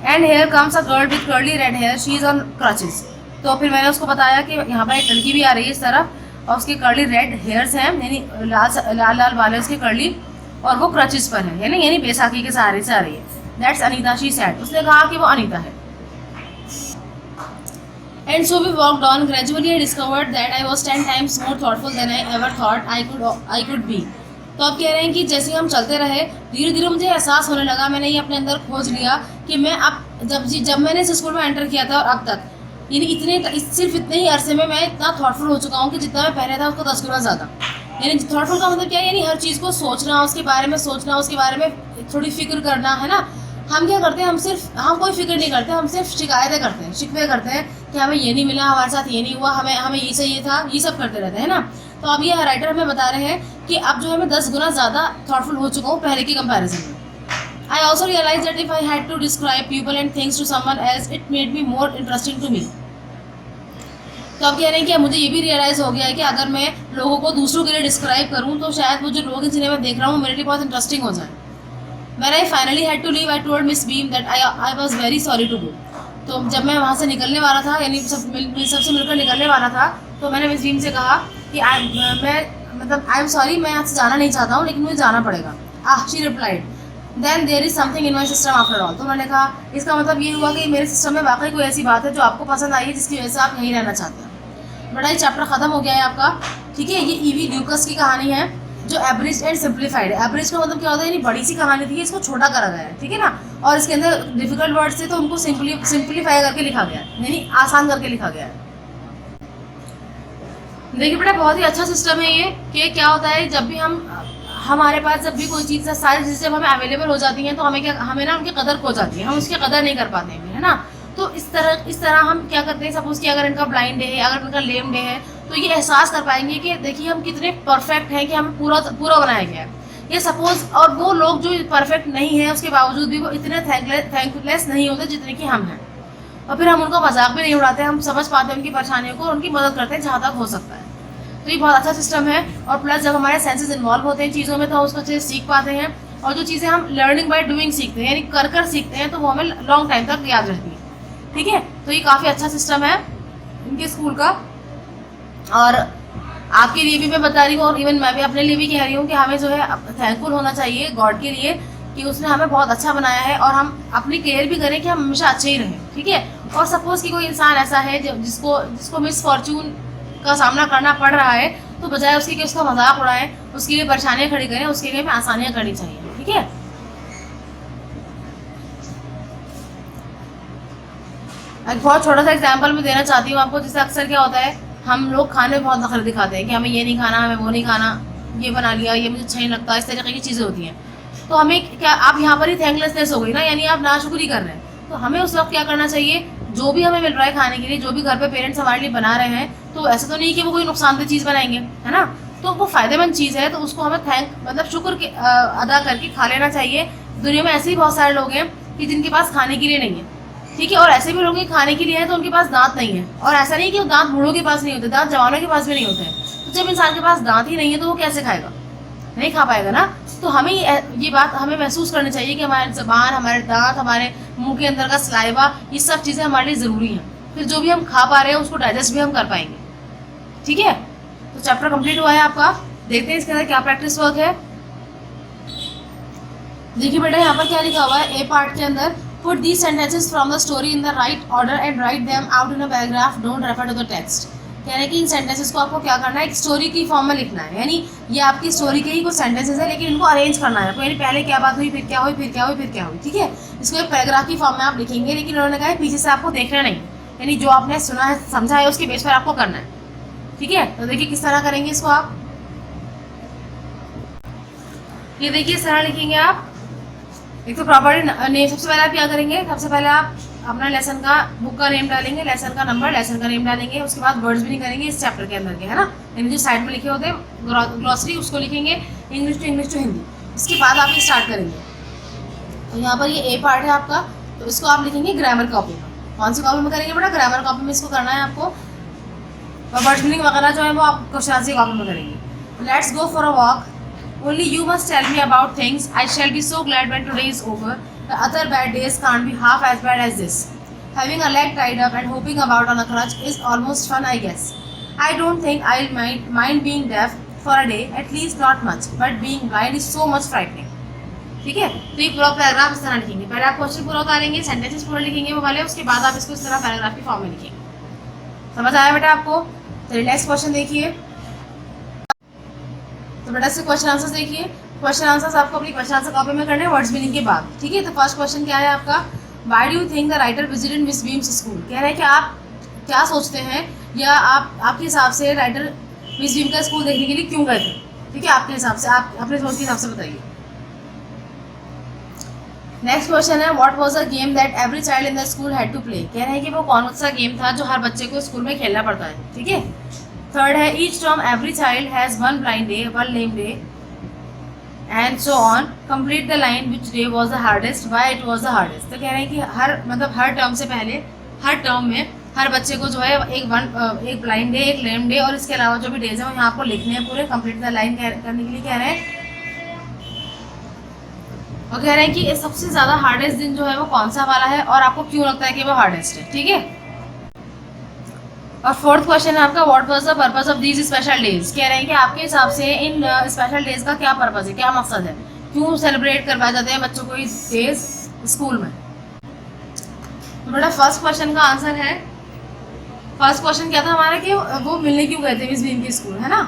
And here comes a girl with curly red hair, she is on crutches, तो फिर मैंने उसको बताया कि यहाँ पर एक लड़की भी आ रही है इस तरफ और उसके कर्ली रेड हेयर्स हैं, यानी लाल लाल बाल है उसके कर्ली, और वो क्रचेस पर है, यानी बैसाखी के सहारे से आ रही है। दैट्स अनीता, शी सेड, उसने कहा कि वो अनीता है। And so we walked on. Gradually, I discovered that I was 10 times more thoughtful than I ever thought I could be. तो अब कह रहे हैं कि जैसे हम चलते रहे, धीरे धीरे मुझे एहसास होने लगा, मैंने ये अपने अंदर खोज लिया कि मैं अब जब मैंने इस स्कूल में एंटर किया था और अब तक, यानी सिर्फ इतने ही अरसे में मैं इतना थॉटफुल हो चुका हूँ कि जितना मैं पहले था उसको 10 गुना ज़्यादा। यानी थॉटफुल का मतलब क्या है, यानी हर चीज़ को सोचना, उसके बारे में सोचना, उसके बारे में थोड़ी फिक्र करना, है ना। हम क्या करते हैं, हम कोई फिक्र नहीं करते, हम सिर्फ शिकायतें करते हैं, शिकवे करते हैं कि हमें ये नहीं मिला, हमारे साथ ये नहीं हुआ, हमें ये चाहिए था, ये सब करते रहते हैं ना। तो अब ये राइटर हमें बता रहे हैं कि अब जो है मैं 10 गुना ज़्यादा थॉटफुल हो चुका हूँ पहले की कंपैरिजन में। I also realise that if I had to describe people and things to someone else it made me more interesting to me. तो अब कह रहे हैं कि मुझे ये भी रियलाइज़ हो गया है कि अगर मैं लोगों को दूसरों के लिए डिस्क्राइब करूँ तो शायद वो जो लोग जिन्हें मैं देख रहा हूँ मेरे लिए बहुत इंटरेस्टिंग हो जाए। When I finally had to leave, I told Miss Beam that I was very sorry to go. तो जब मैं वहाँ से निकलने वाला था, यानी सबसे मिलकर निकलने वाला था, तो मैंने मिस बीम से कहा कि आई एम सॉरी, मैं यहाँ से जाना नहीं चाहता हूँ, लेकिन मुझे जाना पड़ेगा। She replied then there is something in my system after all. तो मैंने कहा इसका मतलब ये हुआ कि मेरे सिस्टम में वाकई कोई ऐसी बात है जो आपको पसंद आई है, जिसकी वजह से आप यहीं रहना चाहते हैं। बड़ा ही चैप्टर ख़त्म हो गया है आपका, ठीक है। ये ईवी ल्यूकस की कहानी है जो एब्रिज एंड सिंप्लीफाइड है। एब्रिज का मतलब क्या होता है, यानी बड़ी सी कहानी थी, इसको छोटा करा गया है, ठीक है ना। और इसके अंदर डिफिकल्ट वर्ड्स थे तो उनको सिंप्लीफाई करके लिखा गया है, यानी आसान करके लिखा गया है। देखिए बेटा, बहुत ही अच्छा सिस्टम है ये कि क्या होता है, जब भी हमारे पास जब भी कोई चीज़, सारी चीज़ें जब हमें अवेलेबल हो जाती हैं तो हमें ना उनकी कदर खो जाती है, हम उसकी कदर नहीं कर पाते हैं, है ना। तो इस तरह हम क्या करते हैं, सपोज कि अगर इनका ब्लाइंड डे है, अगर इनका लेम डे है, तो ये एहसास कर पाएंगे कि देखिए हम कितने परफेक्ट हैं कि हमें पूरा बनाया गया है। ये सपोज, और वो लोग जो परफेक्ट नहीं है उसके बावजूद भी वो इतने थैंकलेस नहीं होते जितने कि हम हैं, और फिर हम उनका मजाक भी नहीं उड़ाते, हम समझ पाते हैं उनकी परेशानियों को, उनकी मदद करते हैं जहाँ तक हो सकता है। तो ये बहुत अच्छा सिस्टम है। और प्लस जब हमारे सेंसेस इन्वॉल्व होते हैं चीज़ों में तो हम उसको अच्छे से सीख पाते हैं, और जो चीज़ें हम लर्निंग बाय डूइंग सीखते हैं, यानी कर सीखते हैं, तो वो हमें लॉन्ग टाइम तक याद रहती है, ठीक है। तो ये काफ़ी अच्छा सिस्टम है इनके स्कूल का, और आपके लिए भी मैं बता रही हूँ, और इवन मैं भी अपने लिए भी कह रही हूँ कि हमें जो है थैंकफुल होना चाहिए गॉड के लिए कि उसने हमें बहुत अच्छा बनाया है, और हम अपनी केयर भी करें कि हम हमेशा अच्छे ही रहें, ठीक है। और सपोज़ कि कोई इंसान ऐसा है जिसको मिस फॉर्चून का सामना करना पड़ रहा है, तो बजाय उसके कि उसका मजाक उड़ाएं, उसके लिए परेशानियाँ खड़ी करें, उसके लिए हमें आसानियाँ करनी चाहिए, ठीक है। एक बहुत छोटा सा एग्जाम्पल मैं देना चाहती हूँ आपको। जैसे अक्सर क्या होता है, हम लोग खाने में बहुत नखरे दिखाते हैं कि हमें ये नहीं खाना, हमें वो नहीं खाना, ये बना लिया, ये मुझे अच्छा नहीं लगता, इस तरीके की चीज़ें होती हैं। तो हमें क्या, आप यहाँ पर ही थैंकलेसनेस हो गई ना, यानी आप नाशुक्री कर रहे हैं। तो हमें उस वक्त क्या करना चाहिए, जो भी हमें मिल रहा है खाने के लिए, जो भी घर पे पेरेंट्स हमारे लिए बना रहे हैं, तो ऐसा तो नहीं कि वो कोई नुकसानदेह चीज़ बनाएंगे, है ना। तो वो फ़ायदेमंद चीज़ है, तो उसको हमें मतलब शुक्र अदा करके खा लेना चाहिए। दुनिया में ऐसे ही बहुत सारे लोग हैं कि जिनके पास खाने के लिए नहीं है, ठीक है। और ऐसे भी लोग हैं खाने के लिए है तो उनके पास दांत नहीं है, और ऐसा नहीं कि वो दांत बूढ़ों के पास नहीं होते, दांत जवानों के पास भी नहीं होते हैं। तो जब इंसान के पास दांत ही नहीं है तो वो कैसे खाएगा, नहीं खा पाएगा ना। तो हमें ये बात हमें महसूस करनी चाहिए कि हमारे ज़बान, हमारे दांत, हमारे मुंह के अंदर का सलाइवा, ये सब चीज़ें हमारे लिए ज़रूरी हैं। फिर जो भी हम खा पा रहे हैं उसको डाइजेस्ट भी हम कर पाएंगे, ठीक है। तो चैप्टर कंप्लीट हुआ है आपका। देखते हैं इसके अंदर क्या प्रैक्टिस वर्क है। देखिए बेटा, यहाँ पर क्या लिखा हुआ है, ए पार्ट के अंदर, put these sentences from the story in the right order and write them out in a paragraph, don't refer to the text. कह रहे हैं कि इन सेंटेंसेस को आपको क्या करना है, एक स्टोरी की फॉर्म में लिखना है, यानी ये आपकी स्टोरी के ही कुछ सेंटेंसेस है, लेकिन इनको अरेंज करना है। यानी पहले क्या बात हुई, फिर क्या हुई, फिर क्या हुई, फिर क्या हुई, ठीक है। इसको एक पैराग्राफ की फॉर्म में आप लिखेंगे, लेकिन उन्होंने कहा है पीछे से आपको देखना नहीं, यानी जो आपने सुना है, समझा है, उसके बेस पर आपको करना है, ठीक है। तो देखिए किस तरह करेंगे इसको आप। ये देखिए इस तरह लिखेंगे आप। एक तो प्रॉपर्टी नेम, सबसे पहले आप क्या करेंगे, सबसे पहले आप अपना लेसन का, बुक का नेम डालेंगे, लेसन का नंबर, लेसन का नेम डालेंगे। उसके बाद वर्ड्स भी नहीं करेंगे इस चैप्टर के अंदर के, है ना, यानी जो साइड में लिखे होते हैं ग्लॉसरी, उसको लिखेंगे इंग्लिश टू हिंदी। इसके बाद आप ये स्टार्ट करेंगे। तो यहाँ पर ये ए पार्ट है आपका, तो इसको आप लिखेंगे ग्रामर कॉपी में। कौन सी कॉपी में करेंगे बेटा, ग्रामर कॉपी में इसको करना है आपको। वर्ड मीनिंग वगैरह जो है वो आप क्वेश्चन आंसर कॉपी में करेंगे। Let's go for a walk, only you must tell me about things. I shall be so glad when today is over. The other bad days can't be half as bad as this. Having a leg tied up and hopping about on a crutch is almost fun, I guess. I don't think I'll mind being deaf for a day, at least not much, but being blind is so much frightening. ठीक है। तो ये पूरा paragraph इस तरह लिखेंगे, पहले आप क्वेश्चन पूरा उतारेंगे, सेंटेंसेस पूरा लिखेंगे वो वाले, उसके बाद आप इसको इस तरह पैराग्राफ की फॉर्म में लिखेंगे। समझ आया बेटा आपको? चलिए नेक्स्ट क्वेश्चन देखिए। तो बेटा से क्वेश्चन आंसर्स देखिए। क्वेश्चन आंसर्स आपको अपनी क्वेश्चन आंसर कॉपी में करने हैं वर्ड्स मीनिंग के बाद, ठीक है। तो फर्स्ट क्वेश्चन क्या है आपका, why do you think the writer visited miss Beam's school. कह रहे हैं कि आप क्या सोचते हैं या आपके हिसाब से राइटर मिस बीम का स्कूल देखने के लिए क्यों गए थे, ठीक है। आपके हिसाब से, आप अपने सोच के हिसाब से बताइए। नेक्स्ट क्वेश्चन है, what was a game that every child in the school had to play. कह रहे हैं कि वो कौन सा गेम था जो हर बच्चे को स्कूल में खेलना पड़ता है, ठीक है। थर्ड है, each term every child has one blind day, one lame day and so on, complete the line which day was the hardest, why it was the hardest. तो कह रहे हैं कि हर टर्म से पहले हर टर्म में हर बच्चे को जो है एक ब्लाइंड डे, एक लेम डे और इसके अलावा जो भी डेज है वो यहाँ आपको लिखने हैं पूरे, कंप्लीट द लाइन करने के लिए कह रहे हैं। और कह रहे हैं कि सबसे ज़्यादा हार्डेस्ट दिन जो है वो कौन सा वाला है और आपको क्यों लगता है कि वो हार्डेस्ट है, ठीक है। और फोर्थ क्वेश्चन है आपका, what was the purpose of these special days. कह रहे हैं कि आपके हिसाब से इन स्पेशल डेज का क्या पर्पस है, क्या मकसद है, क्यों सेलिब्रेट करवाए जाते हैं बच्चों को इस डेज स्कूल में। तो बेटा फर्स्ट क्वेश्चन का आंसर है, फर्स्ट क्वेश्चन क्या था हमारा कि वो मिलने क्यों गए थे मिस बीम की स्कूल, है ना।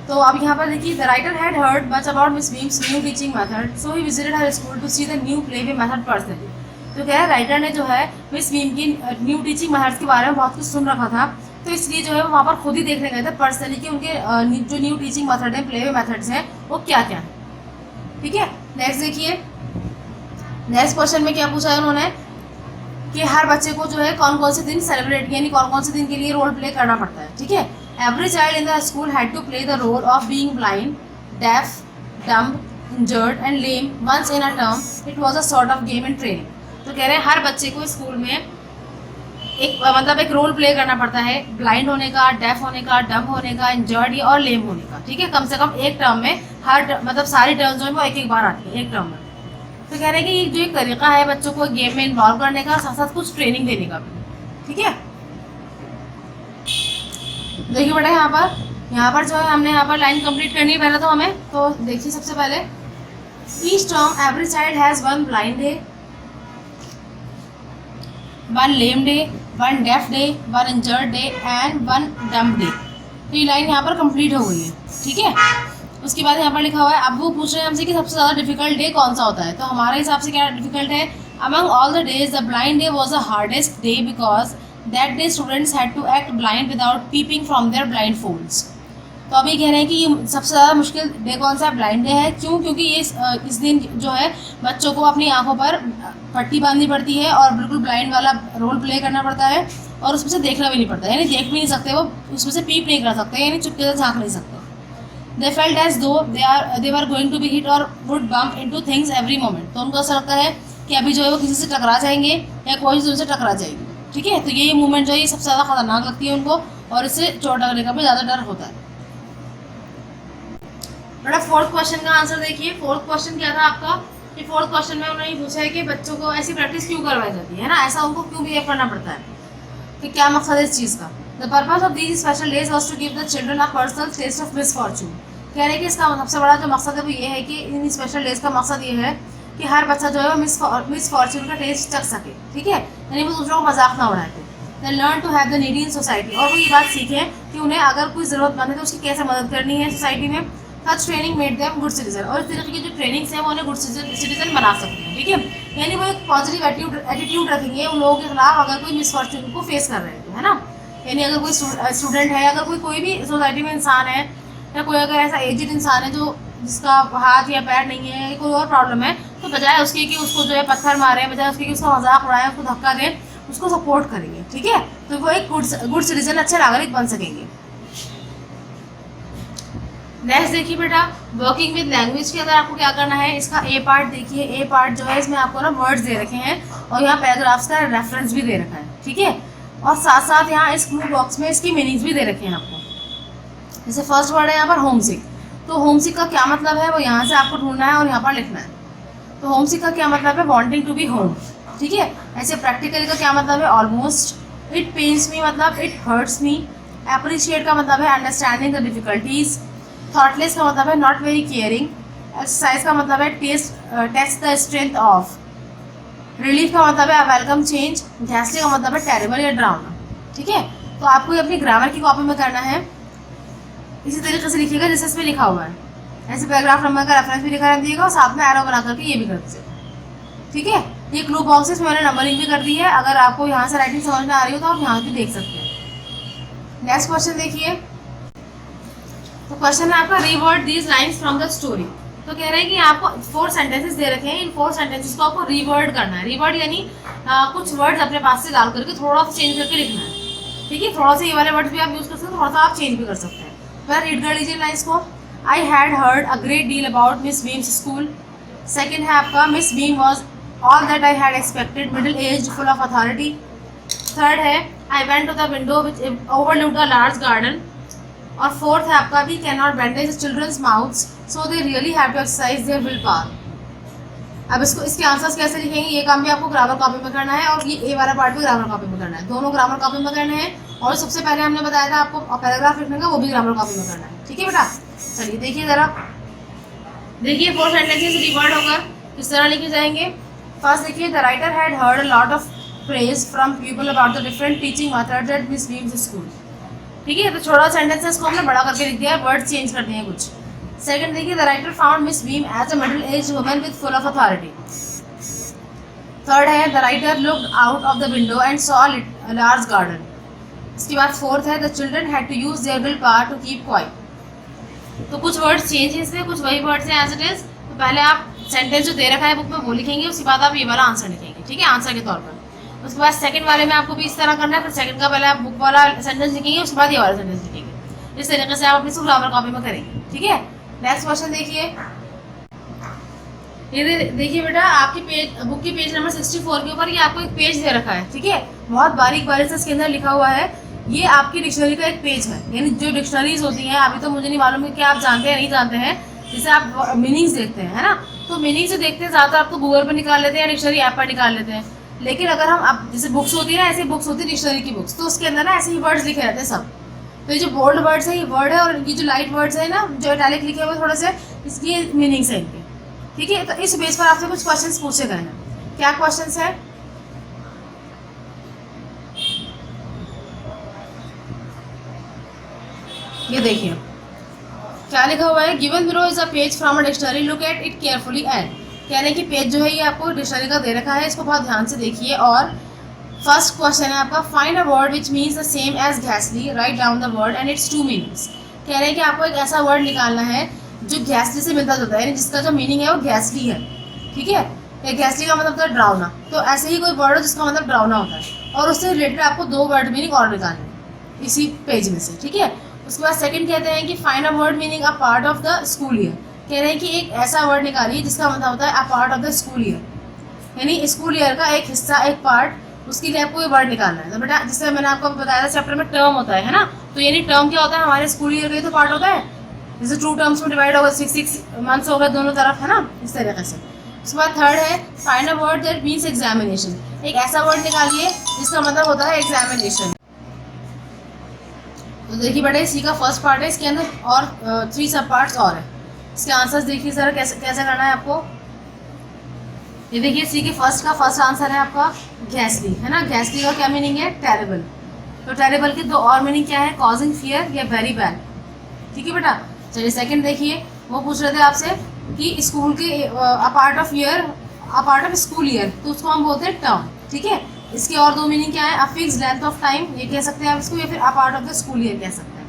तो अब यहाँ पर देखिए, the writer had heard much about Miss Beam's new teaching method, so he visited her school to see the new playway method personally. तो कह रहे हैं राइटर ने जो है मिस बीम की न्यू टीचिंग मेथड्स के बारे में बहुत कुछ सुन रखा था, तो इसलिए जो है वो वहाँ पर खुद ही देखने गए थे पर्सनली कि उनके जो न्यू टीचिंग मेथड है, प्लेवे मेथड्स हैं, वो क्या क्या है, ठीक है। नेक्स्ट देखिए, नेक्स्ट क्वेश्चन में क्या पूछा है उन्होंने कि हर बच्चे को जो है कौन कौन से दिन सेलिब्रेट यानी कौन कौन से दिन के लिए रोल प्ले करना पड़ता है, ठीक है। Every child in the school had to play the role of being blind, deaf, dumb, injured and lame once in a term, it was a sort of game and training. तो कह रहे हैं हर बच्चे को स्कूल में एक role play करना पड़ता है, ब्लाइंड होने का, डेफ होने का, डम्ब होने का, इंजर्ड और लेम होने का, ठीक है। कम से कम एक टर्म में सारी टर्म्स जो है वो एक बार आती है एक टर्म में। तो कह रहे हैं कि ये जो एक तरीका है बच्चों को गेम में इन्वॉल्व करने का, साथ साथ कुछ ट्रेनिंग देने का भी, ठीक है। देखिए बेटा यहाँ पर जो है हमने यहाँ पर लाइन कंप्लीट करनी है पहले तो हमें, तो देखिए सबसे पहले, each term every child has one blind day, one lame day, one deaf day, one injured day and one dumb day. तो ये लाइन यहाँ पर कंप्लीट हो गई है, ठीक है। उसके बाद यहाँ पर लिखा हुआ है, अब वो पूछ रहे हैं हमसे कि सबसे ज़्यादा डिफिकल्ट डे कौन सा होता है। तो हमारे हिसाब से क्या डिफिकल्ट है, among all the days the blind day was the hardest day because that day students had to act blind without peeping from their blindfolds. तो अभी कह रहे हैं कि ये सबसे ज़्यादा मुश्किल डे कौन सा ब्लाइंड डे है, क्यों, क्योंकि ये इस दिन जो है बच्चों को अपनी आंखों पर पट्टी बांधनी पड़ती है और बिल्कुल ब्लाइंड वाला रोल प्ले करना पड़ता है और उसमें से देखना भी नहीं पड़ता, यानी देख भी नहीं सकते वो, उसमें से पीप नहीं कर सकते, यानी चुपके से झाँक नहीं सकते। They felt as though they were going to be hit or would bump into things every moment। तो उनको ऐसा लगता है कि अभी जो है वो किसी से टकरा जाएंगे या कोई चीज़ उनसे टकरा जाएगी, ठीक है। तो ये मूवमेंट जो है ये सबसे ज़्यादा खतरनाक लगती है उनको और इससे चोट लगने का भी ज़्यादा डर होता है। बेटा फोर्थ क्वेश्चन का आंसर देखिए। फोर्थ क्वेश्चन क्या था आपका कि फोर्थ क्वेश्चन में उन्होंने पूछा है कि बच्चों को ऐसी प्रैक्टिस क्यों करवाई जाती है ना, ऐसा उनको क्यों बिहेव करना पड़ता है, कि क्या मकसद है इस चीज़ का। The purpose of these special days was to give the children a personal test of misfortune. कह रहे हैं कि इसका सबसे बड़ा जो मकसद है वो ये है कि इन स्पेशल डेज का मकसद ये है कि हर बच्चा जो है वो मिसफॉर्चून का टेस्ट चख सके, ठीक है, यानी वो दूसरों को मजाक ना उड़ाए। They learn to have the needy in society, और वो ये बात सीखें कि उन्हें अगर कोई ज़रूरतमंद है तो उसकी कैसे मदद करनी है सोसाइटी में। Such training made them good citizen, और इस तरीके की जो ट्रेनिंग्स हैं वो उन्हें गुड सिटीजन बना सकती हैं, ठीक है। यानी वो एक पॉजिटिव एटीट्यूड रखेंगे उन लोगों के खिलाफ अगर कोई मिसफॉर्चून को फेस कर रहे हैं, है ना। यानी अगर कोई स्टूडेंट है, अगर कोई भी सोसाइटी में इंसान है या कोई अगर ऐसा एजिड इंसान है जो जिसका हाथ या पैर नहीं है, कोई और प्रॉब्लम है, तो बजाय उसके कि उसको जो है पत्थर मारें, बजाय उसके कि उसका मजाक उड़ाएं, उसको धक्का दें, उसको सपोर्ट करेंगे, ठीक है। तो वो एक गुड सिटीजन, अच्छे नागरिक बन सकेंगे। नेक्स्ट देखिए बेटा, वर्किंग विद लैंग्वेज के अंदर आपको क्या करना है, इसका ए पार्ट देखिए। ए पार्ट जो है इसमें आपको ना वर्ड्स दे रखे हैं और यहाँ पैराग्राफ्स का रेफरेंस भी दे रखा है, ठीक है। और साथ साथ यहाँ इस क्लू बॉक्स में इसकी मीनिंग्स भी दे रखे हैं आपको। जैसे फर्स्ट वर्ड है यहाँ पर होम सिक, तो होम सिक का क्या मतलब है वो यहाँ से आपको ढूंढना है और यहाँ पर लिखना है। तो होम सिक का क्या मतलब है, वांटिंग टू बी होम, ठीक है। ऐसे प्रैक्टिकली का क्या मतलब है, ऑलमोस्ट। इट पेन्स मी मतलब इट हर्ट्स मी। अप्रिशिएट का मतलब है अंडरस्टैंडिंग द डिफिकल्टीज। थॉटलेस का मतलब है नॉट वेरी केयरिंग। एक्सरसाइज का मतलब है test the strength of. Relief का मतलब है वेलकम चेंज। घैसली का मतलब है टेरिबल या ड्राउना। ठीक है, तो आपको ये अपनी ग्रामर की कॉपी में करना है, इसी तरीके से लिखिएगा जैसे इसमें लिखा हुआ है। ऐसे पैराग्राफ नंबर का रेफरेंस भी लिखा रखिएगा और साथ में एरो बना करके ये भी कर दीजिएगा। ठीक है, ये क्लू बॉक्सेस में मैंने नंबरिंग भी कर दी है, अगर आपको यहाँ से राइटिंग समझ में आ रही हो तो आप यहाँ भी देख सकते हैं। नेक्स्ट क्वेश्चन देखिए, तो क्वेश्चन है आपका reward these lines from the story. तो कह रहे हैं कि आपको 4 सेंटेंसेस दे रखे हैं, इन 4 सेंटेंसेस को आपको रीवर्ड करना है। रीवर्ड यानी कुछ वर्ड्स अपने पास से डाल करके थोड़ा सा चेंज करके लिखना है। ठीक है, थोड़ा सा ये वाले वर्ड्स भी आप यूज कर सकते हैं, थोड़ा सा आप चेंज भी कर सकते हैं। पहले रीड कर लीजिए लाइन्स को। I had heard a great deal about Miss Beam's school. Second है आपका Miss Beam was all that I had expected, middle aged full of authority. Third है I went to the window which overlooked a large garden. और fourth है आपका we can not bandage children's mouths so they really have to exercise their will power. अब इसके answers कैसे लिखेंगे, ये काम भी आपको ग्रामर कॉपी में करना है और ये ए वाला पार्ट भी ग्रामर कॉपी में करना है। दोनों ग्रामर कॉपी में करने हैं और सबसे पहले हमने बताया था आपको पैराग्राफ लिखने का, वो भी ग्रामर कॉपी में करना है। ठीक है बेटा, चलिए देखिए ज़रा, देखिए 4 सेंटेंसेस रिवर्ड होकर किस तरह लिखे जाएंगे। फर्स्ट देखिए, the writer had heard a lot of praise from people about the different teaching methods at Miss Beam's school. ठीक है, तो छोटा सेंटेंसेस को हमने बड़ा करके लिख दिया है, वर्ड चेंज कर दिए हैं कुछ। सेकंड देखिए, the writer found Miss Beam as a middle age woman with full of authority. Third है the writer looked out of the window and saw a large garden. इसके बाद फोर्थ है the children had to use their will power to keep quiet. तो कुछ words change है इसमें, कुछ वही वर्ड्स हैं एज इट इज। तो पहले आप सेंटेंस जो दे रखा है बुक में वो लिखेंगे, उसके बाद आप ये वाला आंसर लिखेंगे। ठीक है, आंसर के तौर पर। उसके बाद सेकंड वाले में आपको भी इस तरह करना है, फिर सेकंड का पहले आप बुक वाला सेंटेंस लिखेंगे, उसके बाद ये वाला सेंटेंस लिखेंगे। इस तरीके से आप अपनी ग्रामर कॉपी में करेंगे। ठीक है, नेक्स्ट क्वेश्चन देखिए, ये देखिए बेटा, आपकी पेज बुक की पेज नंबर 64 के ऊपर ये आपको एक पेज दे रखा है। ठीक है, बहुत बारीक बारीक से इसके अंदर लिखा हुआ है, ये आपकी डिक्शनरी का एक पेज है। यानी जो डिक्शनरीज होती हैं, अभी तो मुझे नहीं मालूम है कि आप जानते हैं नहीं जानते हैं, जैसे आप मीनिंग्स देखते हैं, है ना, तो मीनिंग से देखते हैं ज़्यादातर आप तो गूगल पर निकाल लेते हैं, डिक्शनरी ऐप पर निकाल लेते हैं। लेकिन अगर हम अब जैसे बुक्स होती है ना, ऐसी बुक्स होती है डिक्शनरी की बुक्स, तो उसके अंदर ना ऐसे ही वर्ड्स लिखे रहते हैं सब। तो ये जो बोल्ड वर्ड्स है ये वर्ड है, और ये जो लाइट वर्ड्स है ना, जो इटैलिक लिखे हुए थोड़े से, इसकी मीनिंग्स है इनके। ठीक है, तो इस बेस पर आपसे कुछ क्वेश्चंस पूछे गए हैं। क्या क्वेश्चंस है, ये देखिए क्या लिखा हुआ है। Given below is a page from a dictionary, look at it carefully and. कह रहे हैं कि पेज जो है ये आपको डिक्शनरी का दे रखा है, इसको बहुत ध्यान से देखिए। और फर्स्ट क्वेश्चन है आपका, find a word which means the same as घैसली, write down the word and its 2 meanings. कह रहे हैं कि आपको एक ऐसा वर्ड निकालना है जो घैसली से मिलता जुलता है, यानी जिसका जो मीनिंग है वो घैसली है। ठीक है, एक घैसली का मतलब होता है ड्राउना, तो ऐसे ही कोई वर्ड हो जिसका मतलब ड्राउना होता है, और उससे रिलेटेड आपको 2 वर्ड मीनिंग और निकालने इसी पेज में से। ठीक है, उसके बाद सेकंड कहते हैं कि find a word meaning a part of the school year. कह रहे हैं कि एक ऐसा वर्ड निकालिए जिसका मतलब होता है a part of the school year, यानी स्कूल ईयर का एक हिस्सा, एक पार्ट, उसके लिए आपको ये वर्ड निकालना है। तो बेटा जिससे मैंने आपको बताया था चैप्टर में टर्म होता है ना, तो यानी टर्म क्या होता है, हमारे स्कूल ईयर का ही तो पार्ट होता है। जैसे 2 टर्म्स में डिवाइड होगा, 6 मंथ्स हो गए दोनों तरफ, है ना, इस तरीके से। उसके बाद थर्ड है find a word that means examination. एक ऐसा वर्ड निकालिए जिसका मतलब होता है एग्जामिनेशन। तो देखिए बेटा इसी का फर्स्ट पार्ट है, इसके अंदर और 3 सब पार्ट्स और है। इसके आंसर्स देखिए सर कैसे करना है आपको। ये देखिए सी के फर्स्ट आंसर है आपका घैसली, है ना। घैसली का क्या मीनिंग है, टेरेबल। तो टेरेबल के 2 और मीनिंग क्या है, कॉजिंग फियर या वेरी बैड। ठीक है बेटा, चलिए सेकंड देखिए, वो पूछ रहे थे आपसे कि स्कूल के a part of school year, तो उसको हम बोलते हैं टर्म। ठीक है, इसके और 2 मीनिंग क्या है, a fix length of time, ये कह सकते हैं आप इसको, या फिर a part of the school year कह सकते हैं।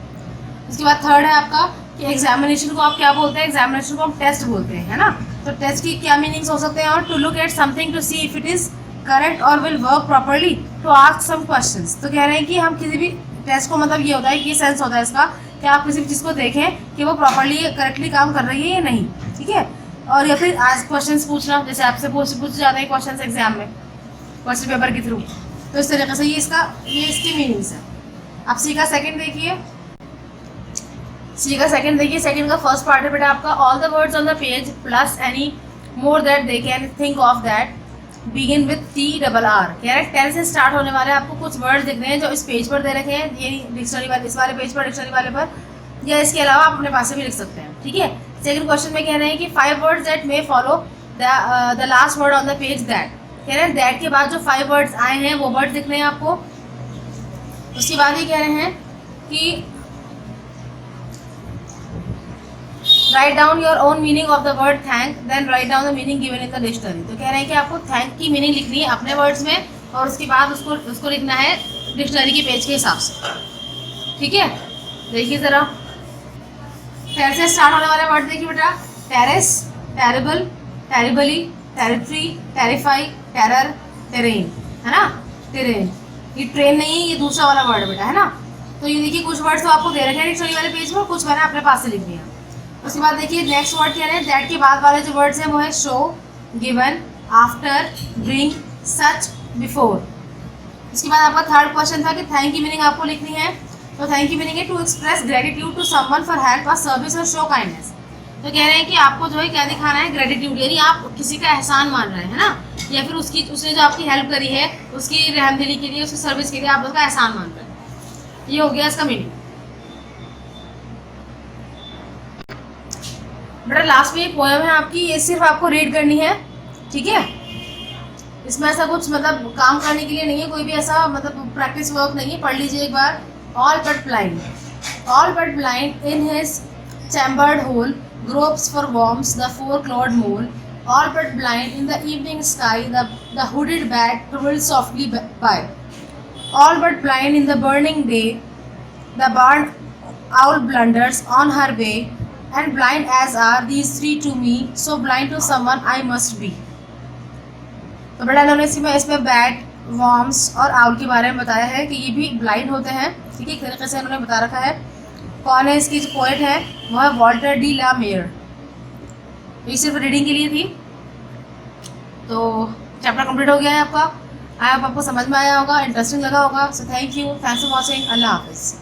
उसके बाद थर्ड है आपका कि एग्जामिनेशन को आप क्या बोलते हैं, एग्जामिनेशन को हम टेस्ट बोलते हैं, है ना। तो टेस्ट की क्या मीनिंग्स हो सकते हैं, और to look at something to see if it is correct और will work properly, to ask some questions. तो कह रहे हैं कि हम किसी भी टेस्ट को मतलब ये होता है कि सेंस होता है इसका कि आप किसी भी चीज़ को देखें कि वो प्रॉपरली करेक्टली काम कर रही है या नहीं। ठीक है, और या फिर आज क्वेश्चंस पूछना, जैसे आपसे पूछ जाते हैं क्वेश्चंस एग्जाम में क्वेश्चन पेपर के थ्रू, तो इस तरीके से ये इसकी मीनिंग्स है। अब सी का सेकंड देखिए, सेकंड का फर्स्ट पार्ट है बेटा आपका, all the words on the page plus any more that they can think of that begin with TRR। कह रहे हैं 10 से स्टार्ट होने वाले आपको कुछ वर्ड्स दिख रहे हैं जो इस पेज पर दे रखे हैं, ये डिक्शनरी वाले, इस वाले पेज पर, डिक्शनरी वाले पर, या इसके अलावा आप अपने पास से भी लिख सकते हैं। ठीक है, सेकंड क्वेश्चन में कह रहे हैं कि 5 words that may follow the last word on the page that, कह रहे हैं दैट के बाद जो 5 वर्ड्स आए हैं वो वर्ड दिख रहे हैं आपको। उसके बाद ये कह रहे हैं कि write down your own meaning of the word thank, then write down the meaning given in the dictionary. तो कह रहे हैं कि आपको थैंक की मीनिंग लिखनी है अपने वर्ड्स में और उसके बाद उसको लिखना है डिक्शनरी के पेज के हिसाब से, ठीक है। देखिए ज़रा, टेर से स्टार्ट होने वाला वर्ड देखिए बेटा, terrace, terrible, terribly, territory, terrify, terror, terrain, है ना, टेरेन। ये ट्रेन नहीं है, ये दूसरा वाला वर्ड बेटा, है ना। तो ये देखिए कुछ वर्ड्स तो आपको दे रखे हैं डिक्शनरी वाले पेज पर, कुछ मैंने अपने पास से लिख दिया। उसके बाद देखिए नेक्स्ट वर्ड क्या है, दैट के बाद वाले जो वर्ड्स हैं वो है शो, गिवन, आफ्टर, ब्रिंग, सच, बिफोर। इसके बाद आपका थर्ड क्वेश्चन था कि थैंक की मीनिंग आपको लिखनी है। तो थैंक की मीनिंग है to express gratitude to someone for help और सर्विस और शो काइंडनेस। तो कह रहे हैं कि आपको जो है क्या दिखाना है, ग्रेटिट्यूड, यानी आप किसी का एहसान मान रहे हैं, है ना, या फिर उसने जो आपकी हेल्प करी है उसकी रहमदिली के लिए, उसकी सर्विस के लिए आप उसका एहसान मान रहे हैं। ये हो गया इसका मीनिंग। बेटा लास्ट में एक पोएम है आपकी, ये सिर्फ आपको रीड करनी है, ठीक है। इसमें ऐसा कुछ मतलब काम करने के लिए नहीं है, कोई भी ऐसा मतलब प्रैक्टिस वर्क नहीं है, पढ़ लीजिए एक बार। All but blind in his chambered hole gropes for worms the four-clawed mole, all but blind in the evening sky the hooded bat twirls softly by, all but blind in the burning day the barn owl blunders on her way, and blind as are these three to me, so blind to someone I must be। तो बेटा इन्होंने इसमें bat, worms और owl के बारे में बताया है कि ये भी ब्लाइंड होते हैं, ठीक है, एक तरीके से इन्होंने बता रखा है। कौन है इसकी जो पोएट है वो है वॉल्टर डी ला मेयर। ये सिर्फ रीडिंग के लिए थी। तो चैप्टर कंप्लीट हो गया है आपका। आपको समझ में आया होगा, इंटरेस्टिंग लगा होगा। So thank you, thanks for watching, Allah हाफिज़।